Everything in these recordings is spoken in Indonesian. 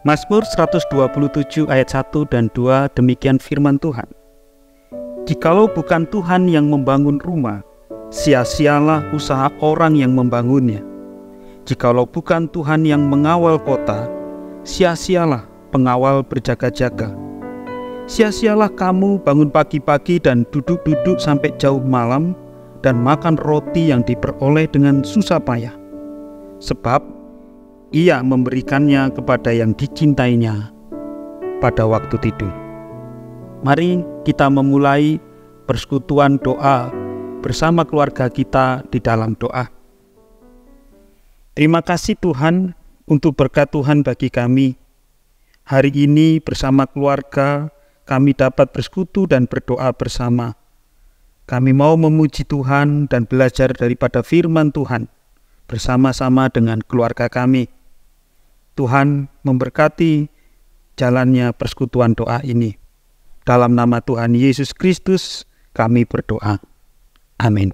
Mazmur 127 ayat 1 dan 2 demikian firman Tuhan. Jikalau bukan Tuhan yang membangun rumah, sia-sialah usaha orang yang membangunnya. Jikalau bukan Tuhan yang mengawal kota, sia-sialah pengawal berjaga-jaga. Sia-sialah kamu bangun pagi-pagi dan duduk-duduk sampai jauh malam dan makan roti yang diperoleh dengan susah payah. Sebab Ia memberikannya kepada yang dicintainya pada waktu tidur. Mari kita memulai persekutuan doa bersama keluarga kita di dalam doa. Terima kasih Tuhan untuk berkat Tuhan bagi kami. Hari ini bersama keluarga kami dapat bersekutu dan berdoa bersama. Kami mau memuji Tuhan dan belajar daripada firman Tuhan bersama-sama dengan keluarga kami. Tuhan memberkati jalannya persekutuan doa ini. Dalam nama Tuhan Yesus Kristus kami berdoa. Amin.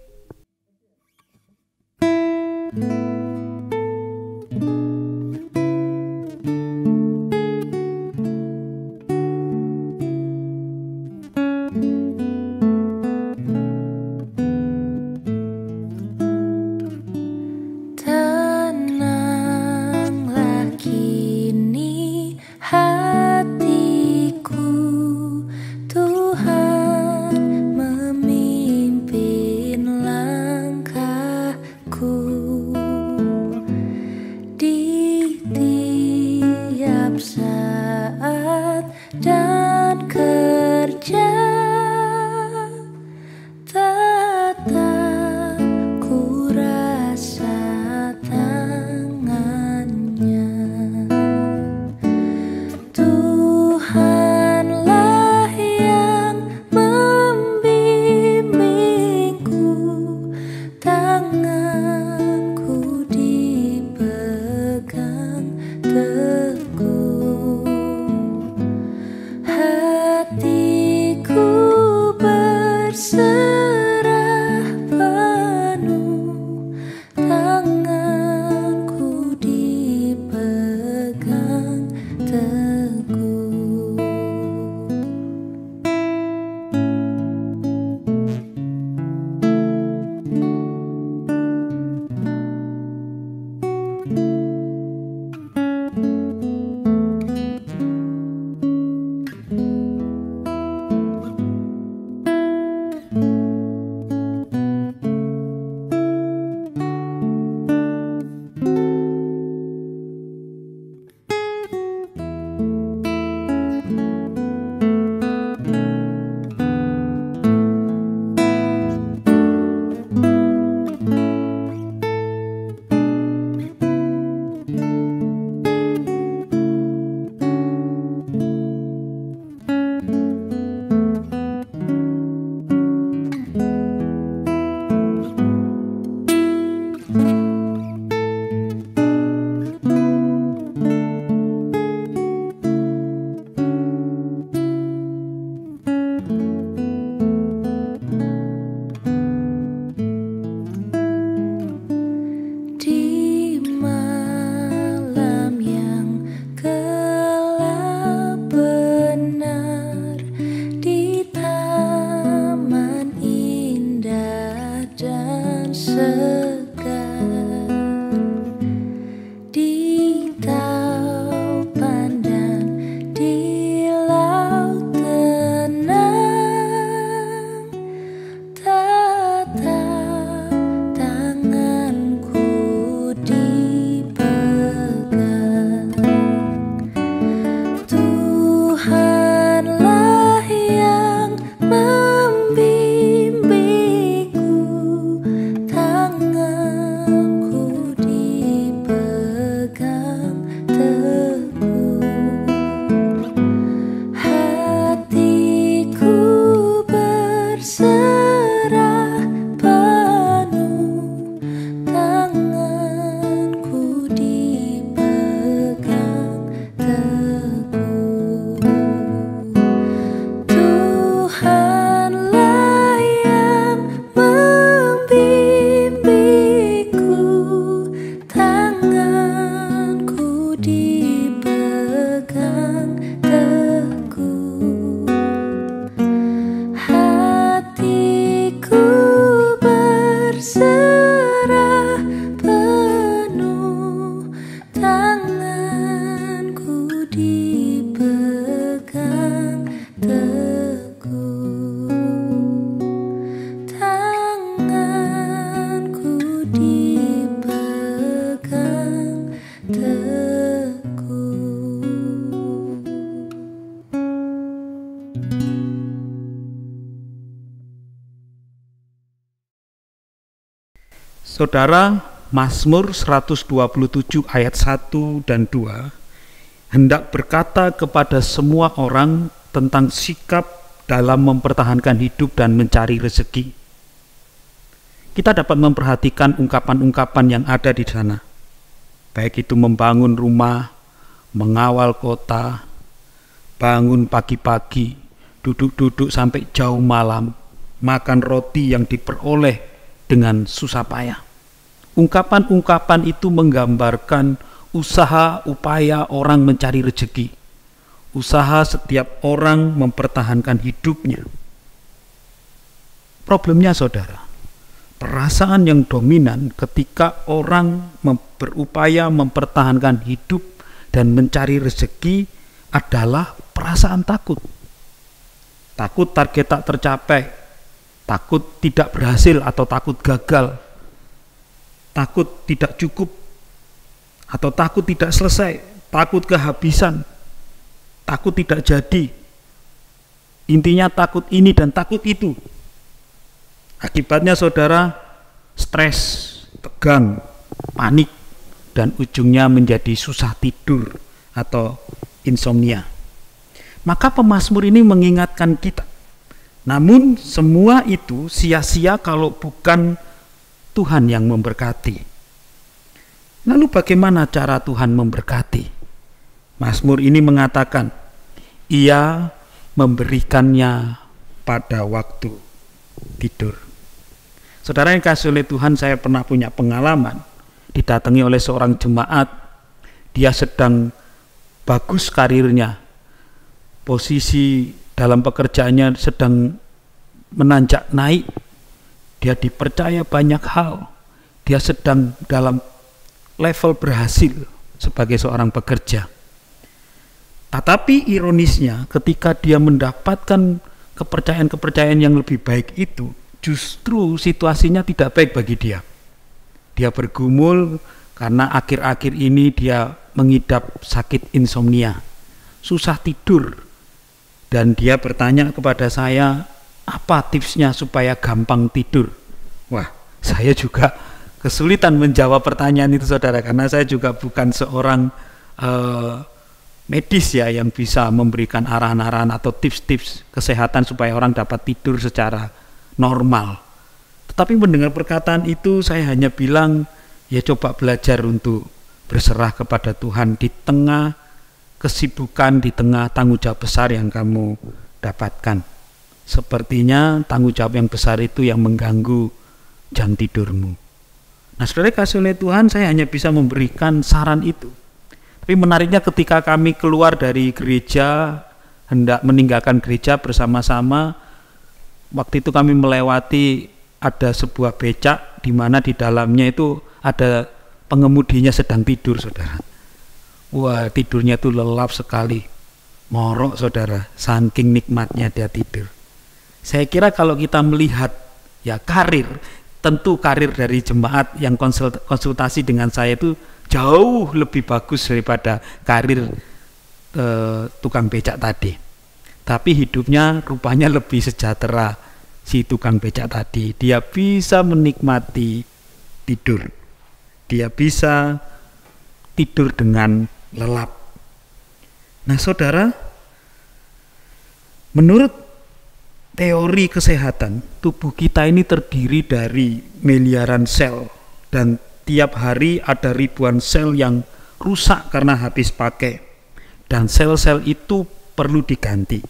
Saudara, Mazmur 127 ayat 1 dan 2 hendak berkata kepada semua orang tentang sikap dalam mempertahankan hidup dan mencari rezeki. Kita dapat memperhatikan ungkapan-ungkapan yang ada di sana, baik itu membangun rumah, mengawal kota, bangun pagi-pagi, duduk-duduk sampai jauh malam, makan roti yang diperoleh dengan susah payah. Ungkapan-ungkapan itu menggambarkan usaha upaya orang mencari rezeki, usaha setiap orang mempertahankan hidupnya. Problemnya saudara, perasaan yang dominan ketika orang berupaya mempertahankan hidup dan mencari rezeki adalah perasaan takut. Takut target tak tercapai, takut tidak berhasil atau takut gagal, takut tidak cukup atau takut tidak selesai, takut kehabisan, takut tidak jadi. Intinya takut ini dan takut itu. Akibatnya saudara, stres, tegang, panik, dan ujungnya menjadi susah tidur atau insomnia. Maka pemazmur ini mengingatkan kita, namun semua itu sia-sia kalau bukan Tuhan yang memberkati. Lalu bagaimana cara Tuhan memberkati? Mazmur ini mengatakan, Ia memberikannya pada waktu tidur. Saudara yang kasih oleh Tuhan, saya pernah punya pengalaman didatangi oleh seorang jemaat. Dia sedang bagus karirnya, posisi dalam pekerjaannya sedang menanjak naik, dia dipercaya banyak hal, dia sedang dalam level berhasil sebagai seorang pekerja. Tetapi ironisnya, ketika dia mendapatkan kepercayaan-kepercayaan yang lebih baik itu, justru situasinya tidak baik bagi dia. Dia bergumul karena akhir-akhir ini dia mengidap sakit insomnia, susah tidur. Dan dia bertanya kepada saya, apa tipsnya supaya gampang tidur? Wah, saya juga kesulitan menjawab pertanyaan itu saudara, karena saya juga bukan seorang medis ya yang bisa memberikan arahan-arahan atau tips-tips kesehatan supaya orang dapat tidur secara normal. Tetapi mendengar perkataan itu saya hanya bilang, ya coba belajar untuk berserah kepada Tuhan di tengah kesibukan, di tengah tanggung jawab besar yang kamu dapatkan. Sepertinya tanggung jawab yang besar itu yang mengganggu jam tidurmu. Nah saudara kasih oleh Tuhan, saya hanya bisa memberikan saran itu. Tapi menariknya ketika kami keluar dari gereja, hendak meninggalkan gereja bersama-sama, waktu itu kami melewati ada sebuah becak di mana di dalamnya itu ada pengemudinya sedang tidur saudara. Wah, tidurnya itu lelap sekali, morok saudara, saking nikmatnya dia tidur. Saya kira kalau kita melihat ya karir, tentu karir dari jemaat yang konsultasi dengan saya itu jauh lebih bagus daripada karir tukang becak tadi. Tapi hidupnya rupanya lebih sejahtera si tukang becak tadi. Dia bisa menikmati tidur, dia bisa tidur dengan lelap. Nah saudara, menurut teori kesehatan, tubuh kita ini terdiri dari miliaran sel, dan tiap hari ada ribuan sel yang rusak karena habis pakai, dan sel-sel itu perlu diganti.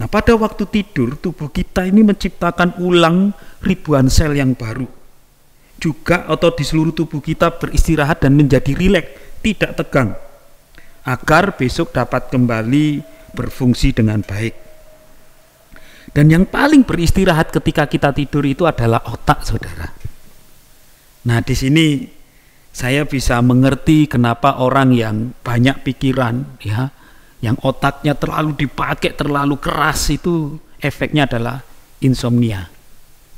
Nah pada waktu tidur, tubuh kita ini menciptakan ulang ribuan sel yang baru. Juga otot di seluruh tubuh kita beristirahat dan menjadi rileks, tidak tegang, agar besok dapat kembali berfungsi dengan baik. Dan yang paling beristirahat ketika kita tidur itu adalah otak saudara. Nah di sini saya bisa mengerti kenapa orang yang banyak pikiran ya, yang otaknya terlalu dipakai, terlalu keras, itu efeknya adalah insomnia.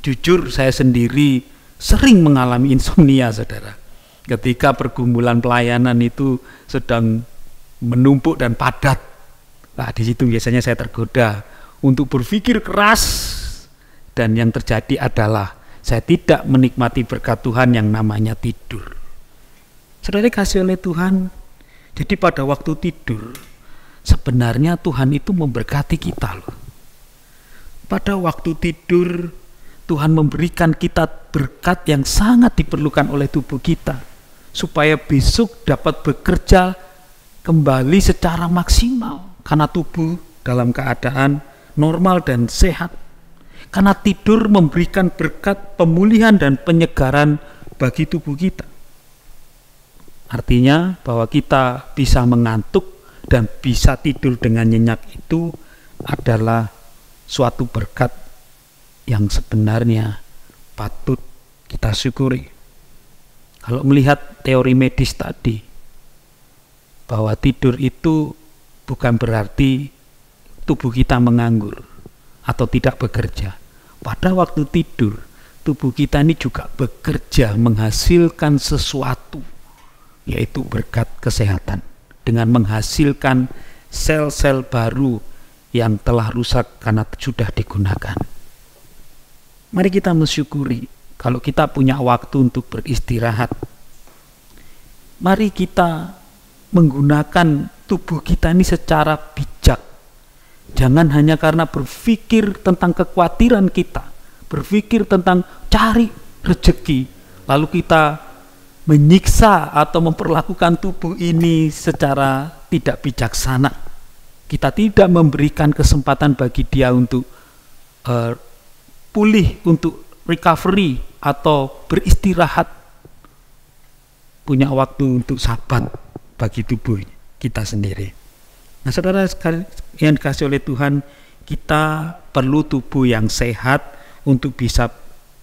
Jujur saya sendiri sering mengalami insomnia saudara. Ketika pergumulan pelayanan itu sedang menumpuk dan padat, nah di situ biasanya saya tergoda untuk berpikir keras, dan yang terjadi adalah saya tidak menikmati berkat Tuhan yang namanya tidur. Saudara kasih oleh Tuhan, jadi pada waktu tidur, sebenarnya Tuhan itu memberkati kita loh. Pada waktu tidur, Tuhan memberikan kita berkat yang sangat diperlukan oleh tubuh kita, supaya besok dapat bekerja kembali secara maksimal, karena tubuh dalam keadaan normal dan sehat. Karena tidur memberikan berkat pemulihan dan penyegaran bagi tubuh kita. Artinya bahwa kita bisa mengantuk dan bisa tidur dengan nyenyak itu adalah suatu berkat yang sebenarnya patut kita syukuri. Kalau melihat teori medis tadi, bahwa tidur itu bukan berarti tubuh kita menganggur atau tidak bekerja. Pada waktu tidur, tubuh kita ini juga bekerja menghasilkan sesuatu, yaitu berkat kesehatan, dengan menghasilkan sel-sel baru yang telah rusak karena sudah digunakan. Mari kita mensyukuri kalau kita punya waktu untuk beristirahat. Mari kita menggunakan tubuh kita ini secara bijak. Jangan hanya karena berpikir tentang kekhawatiran kita, berpikir tentang cari rezeki, lalu kita menyiksa atau memperlakukan tubuh ini secara tidak bijaksana. Kita tidak memberikan kesempatan bagi dia untuk pulih, untuk recovery atau beristirahat. Punya waktu untuk sabat bagi tubuh kita sendiri. Nah, saudara yang dikasih oleh Tuhan, kita perlu tubuh yang sehat untuk bisa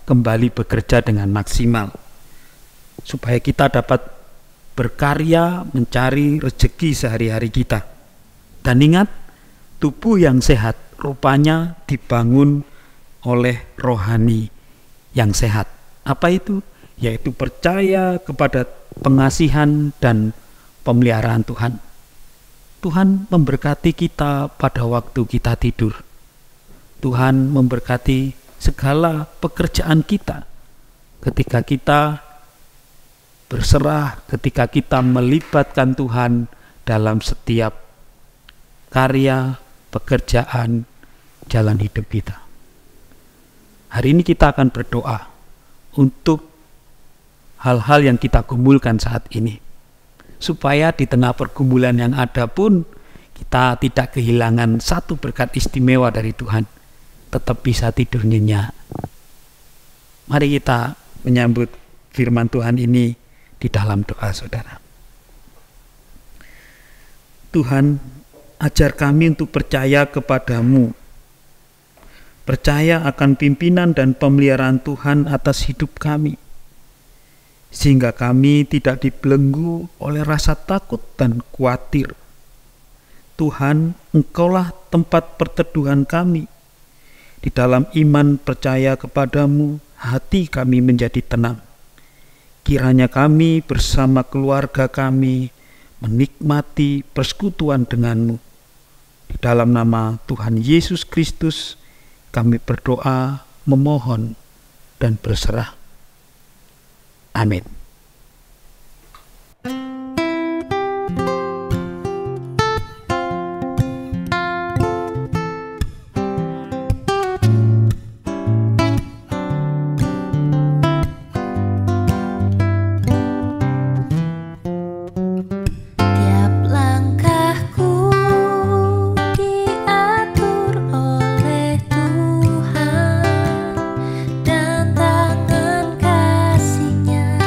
kembali bekerja dengan maksimal, supaya kita dapat berkarya mencari rezeki sehari-hari kita. Dan ingat, tubuh yang sehat rupanya dibangun oleh rohani yang sehat. Apa itu? Yaitu percaya kepada pengasihan dan pemeliharaan Tuhan. Tuhan memberkati kita pada waktu kita tidur. Tuhan memberkati segala pekerjaan kita ketika kita berserah, ketika kita melibatkan Tuhan dalam setiap karya, pekerjaan, jalan hidup kita. Hari ini kita akan berdoa untuk hal-hal yang kita gumulkan saat ini, supaya di tengah pergumulan yang ada pun kita tidak kehilangan satu berkat istimewa dari Tuhan, tetap bisa tidur nyenyak. Mari kita menyambut firman Tuhan ini di dalam doa, saudara. Tuhan, ajar kami untuk percaya kepadamu, percaya akan pimpinan dan pemeliharaan Tuhan atas hidup kami, sehingga kami tidak dibelenggu oleh rasa takut dan khawatir. Tuhan, Engkaulah tempat perteduhan kami. Di dalam iman percaya kepadamu, hati kami menjadi tenang. Kiranya kami bersama keluarga kami menikmati persekutuan denganmu. Di dalam nama Tuhan Yesus Kristus, kami berdoa, memohon, dan berserah. Amin. Dan tangan kasih-Nya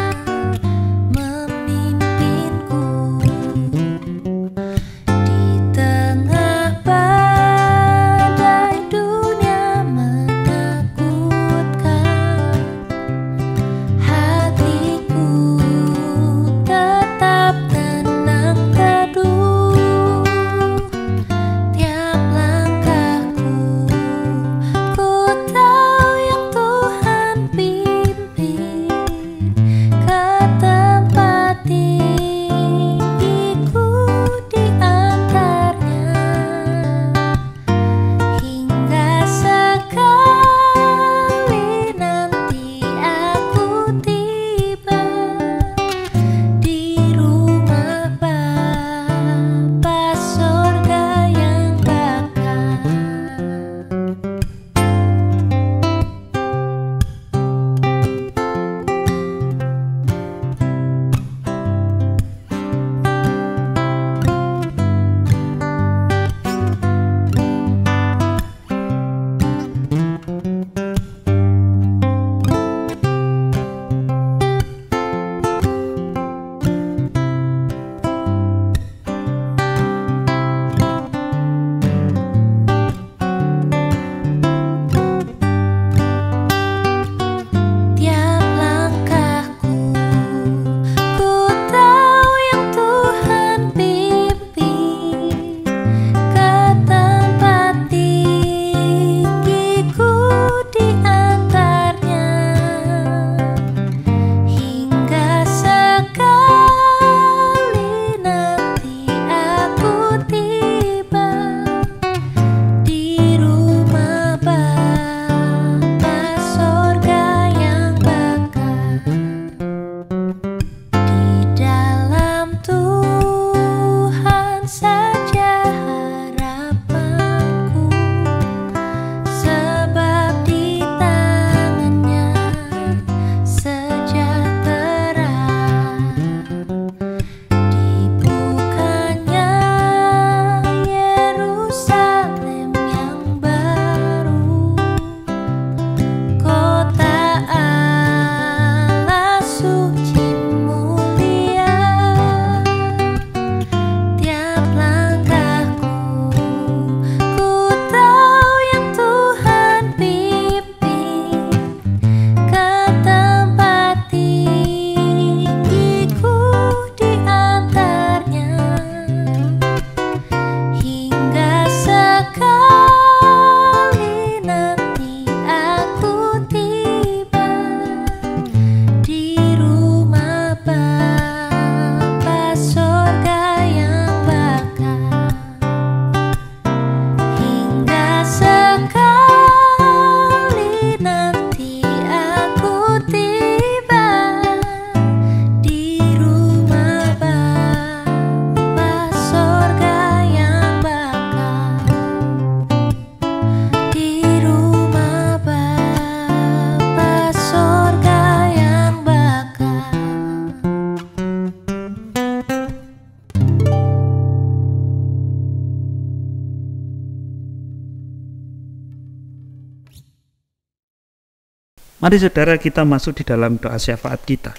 Mari saudara kita masuk di dalam doa syafaat kita.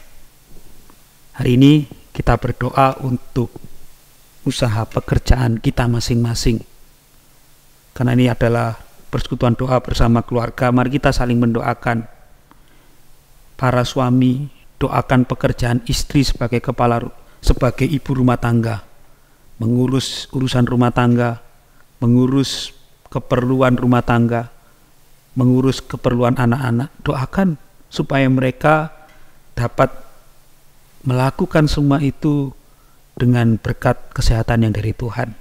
Hari ini kita berdoa untuk usaha pekerjaan kita masing-masing. Karena ini adalah persekutuan doa bersama keluarga, mari kita saling mendoakan. Para suami, doakan pekerjaan istri sebagai sebagai ibu rumah tangga, mengurus urusan rumah tangga, mengurus keperluan rumah tangga, mengurus keperluan anak-anak. Doakan supaya mereka dapat melakukan semua itu dengan berkat kesehatan yang dari Tuhan.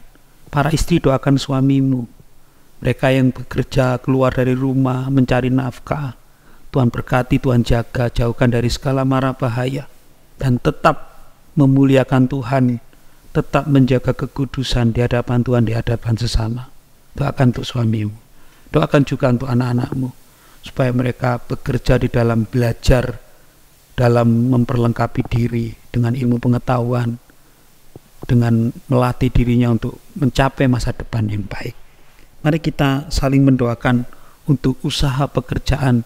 Para istri, doakan suamimu, mereka yang bekerja keluar dari rumah mencari nafkah. Tuhan berkati, Tuhan jaga, jauhkan dari segala mara bahaya, dan tetap memuliakan Tuhan, tetap menjaga kekudusan di hadapan Tuhan, di hadapan sesama. Doakan untuk suamimu, doakan juga untuk anak-anakmu, supaya mereka bekerja di dalam belajar, dalam memperlengkapi diri dengan ilmu pengetahuan, dengan melatih dirinya untuk mencapai masa depan yang baik. Mari kita saling mendoakan untuk usaha pekerjaan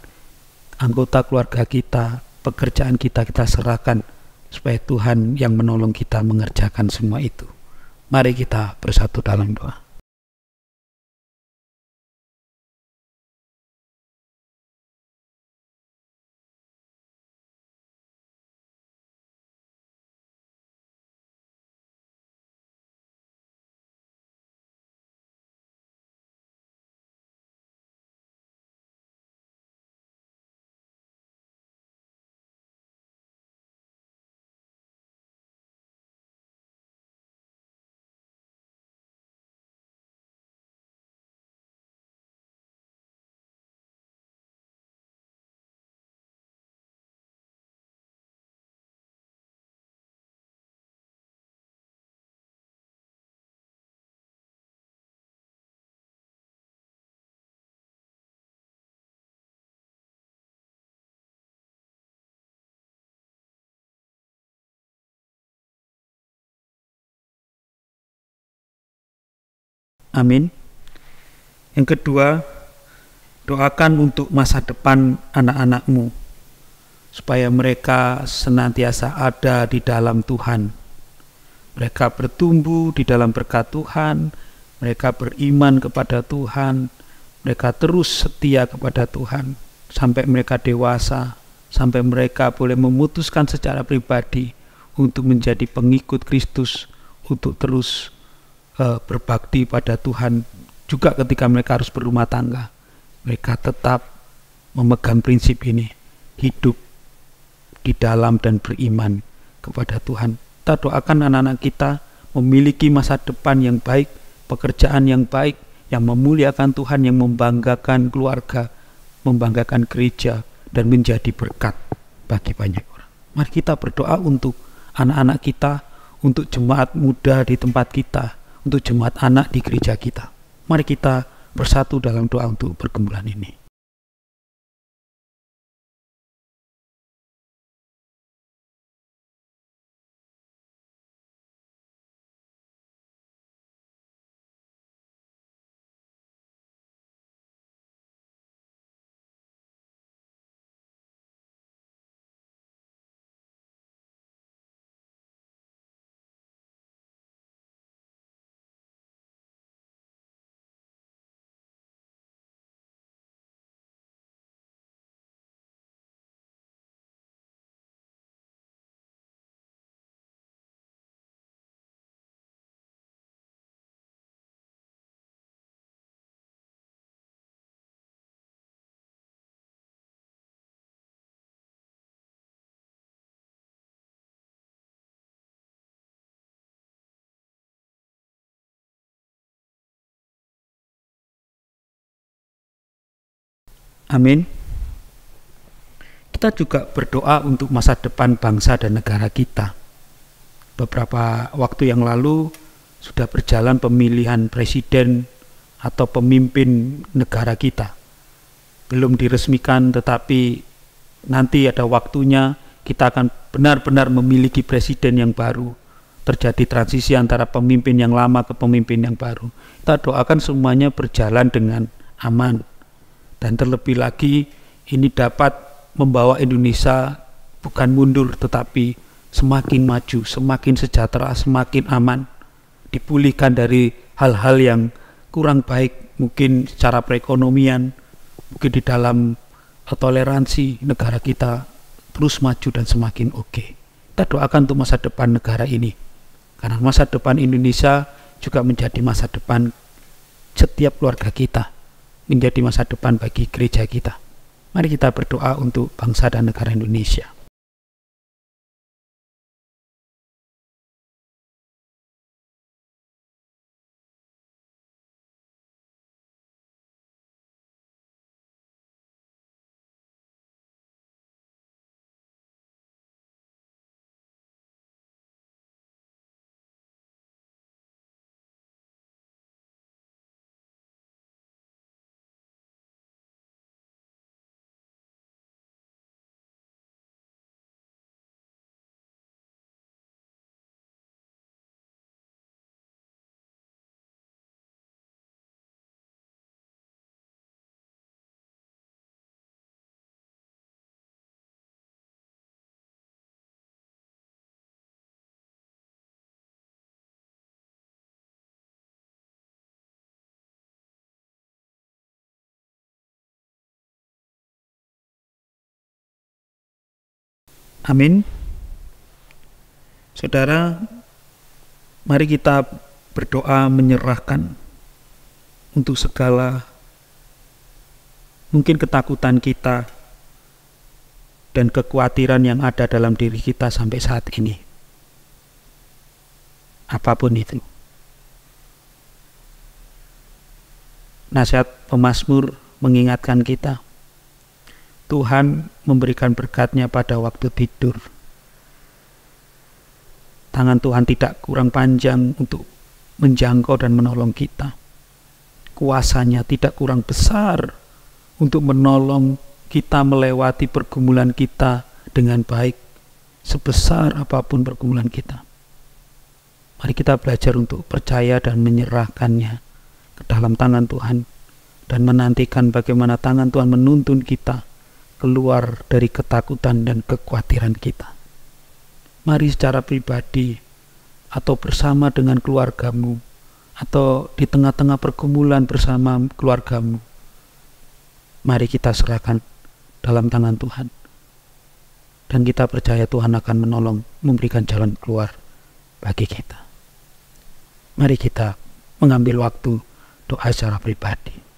anggota keluarga kita, pekerjaan kita serahkan supaya Tuhan yang menolong kita mengerjakan semua itu. Mari kita bersatu dalam doa. Amin. Yang kedua, doakan untuk masa depan anak-anakmu, supaya mereka senantiasa ada di dalam Tuhan. Mereka bertumbuh di dalam berkat Tuhan, mereka beriman kepada Tuhan, mereka terus setia kepada Tuhan, sampai mereka dewasa, sampai mereka boleh memutuskan secara pribadi untuk menjadi pengikut Kristus, untuk terus berbakti pada Tuhan. Juga ketika mereka harus berumah tangga, mereka tetap memegang prinsip ini, hidup di dalam dan beriman kepada Tuhan. Kita doakan anak-anak kita memiliki masa depan yang baik, pekerjaan yang baik, yang memuliakan Tuhan, yang membanggakan keluarga, membanggakan gereja, dan menjadi berkat bagi banyak orang. Mari kita berdoa untuk anak-anak kita, untuk jemaat muda di tempat kita, untuk jemaat anak di gereja kita. Mari kita bersatu dalam doa untuk pergumulan ini. Amin. Kita juga berdoa untuk masa depan bangsa dan negara kita. Beberapa waktu yang lalu sudah berjalan pemilihan presiden atau pemimpin negara kita. Belum diresmikan, tetapi nanti ada waktunya kita akan benar-benar memiliki presiden yang baru. Terjadi transisi antara pemimpin yang lama ke pemimpin yang baru. Kita doakan semuanya berjalan dengan aman. Dan terlebih lagi ini dapat membawa Indonesia bukan mundur tetapi semakin maju, semakin sejahtera, semakin aman, dipulihkan dari hal-hal yang kurang baik, mungkin secara perekonomian, mungkin di dalam toleransi negara kita terus maju dan semakin oke. Kita doakan untuk masa depan negara ini, karena masa depan Indonesia juga menjadi masa depan setiap keluarga kita, menjadi masa depan bagi gereja kita. Mari kita berdoa untuk bangsa dan negara Indonesia. Amin. Saudara, mari kita berdoa menyerahkan untuk segala mungkin ketakutan kita dan kekhawatiran yang ada dalam diri kita sampai saat ini. Apapun itu. Nasihat pemazmur mengingatkan kita, Tuhan memberikan berkat-Nya pada waktu tidur. Tangan Tuhan tidak kurang panjang untuk menjangkau dan menolong kita. Kuasa-Nya tidak kurang besar untuk menolong kita melewati pergumulan kita dengan baik, sebesar apapun pergumulan kita. Mari kita belajar untuk percaya dan menyerahkannya ke dalam tangan Tuhan, dan menantikan bagaimana tangan Tuhan menuntun kita keluar dari ketakutan dan kekhawatiran kita. Mari secara pribadi atau bersama dengan keluargamu, atau di tengah-tengah pergumulan bersama keluargamu, mari kita serahkan dalam tangan Tuhan, dan kita percaya Tuhan akan menolong, memberikan jalan keluar bagi kita. Mari kita mengambil waktu doa secara pribadi.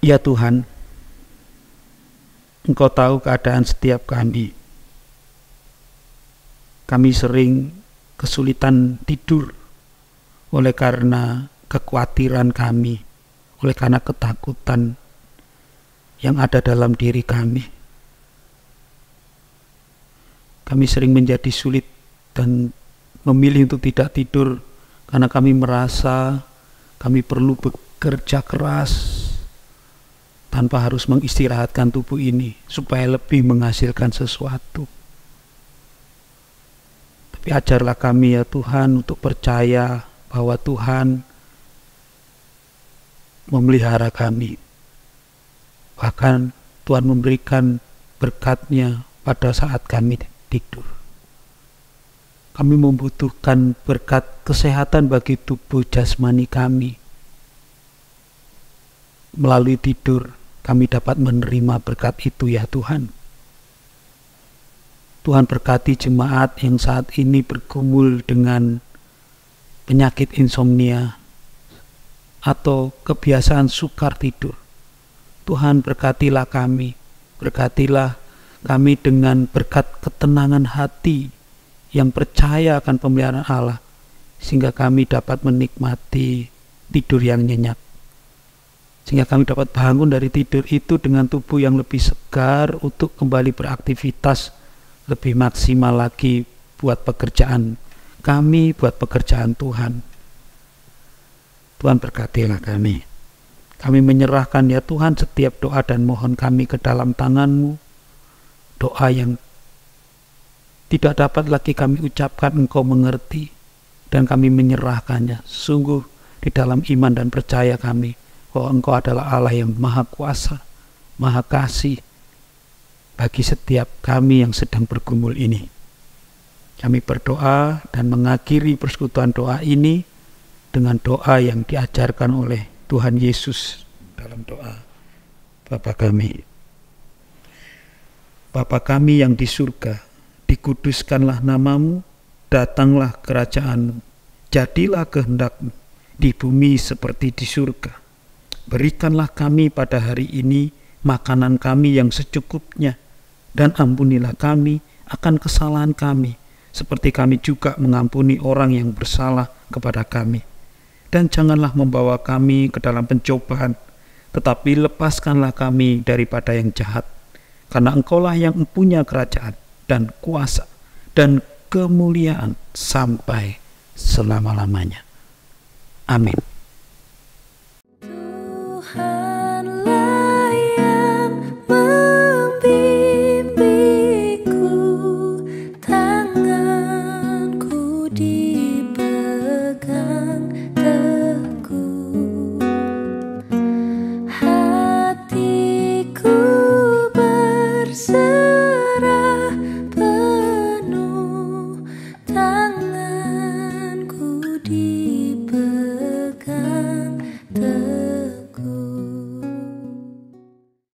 Ya Tuhan, Engkau tahu keadaan setiap kami. Kami sering kesulitan tidur oleh karena kekhawatiran kami, oleh karena ketakutan yang ada dalam diri kami. Kami sering menjadi sulit dan memilih untuk tidak tidur karena kami merasa kami perlu bekerja keras tanpa harus mengistirahatkan tubuh ini supaya lebih menghasilkan sesuatu. Tapi ajarlah kami ya Tuhan untuk percaya bahwa Tuhan memelihara kami. Bahkan Tuhan memberikan berkat-Nya pada saat kami tidur. Kami membutuhkan berkat kesehatan bagi tubuh jasmani kami. Melalui tidur kami dapat menerima berkat itu ya Tuhan. Tuhan berkati jemaat yang saat ini bergumul dengan penyakit insomnia atau kebiasaan sukar tidur. Tuhan berkatilah kami dengan berkat ketenangan hati yang percaya akan pemeliharaan Allah, sehingga kami dapat menikmati tidur yang nyenyak. Sehingga kami dapat bangun dari tidur itu dengan tubuh yang lebih segar untuk kembali beraktivitas lebih maksimal lagi buat pekerjaan kami, buat pekerjaan Tuhan. Tuhan berkatilah kami. Kami menyerahkan ya Tuhan setiap doa dan mohon kami ke dalam tangan-Mu. Doa yang tidak dapat lagi kami ucapkan, Engkau mengerti, dan kami menyerahkannya. Sungguh di dalam iman dan percaya kami bahwa Engkau adalah Allah yang maha kuasa, maha kasih bagi setiap kami yang sedang bergumul ini. Kami berdoa dan mengakhiri persekutuan doa ini dengan doa yang diajarkan oleh Tuhan Yesus dalam doa Bapa kami. Bapa kami yang di surga, dikuduskanlah nama-Mu, datanglah kerajaan-Mu, jadilah kehendak-Mu di bumi seperti di surga. Berikanlah kami pada hari ini makanan kami yang secukupnya, dan ampunilah kami akan kesalahan kami, seperti kami juga mengampuni orang yang bersalah kepada kami. Dan janganlah membawa kami ke dalam pencobaan, tetapi lepaskanlah kami daripada yang jahat. Karena Engkaulah yang mempunyai kerajaan dan kuasa dan kemuliaan sampai selama-lamanya. Amin.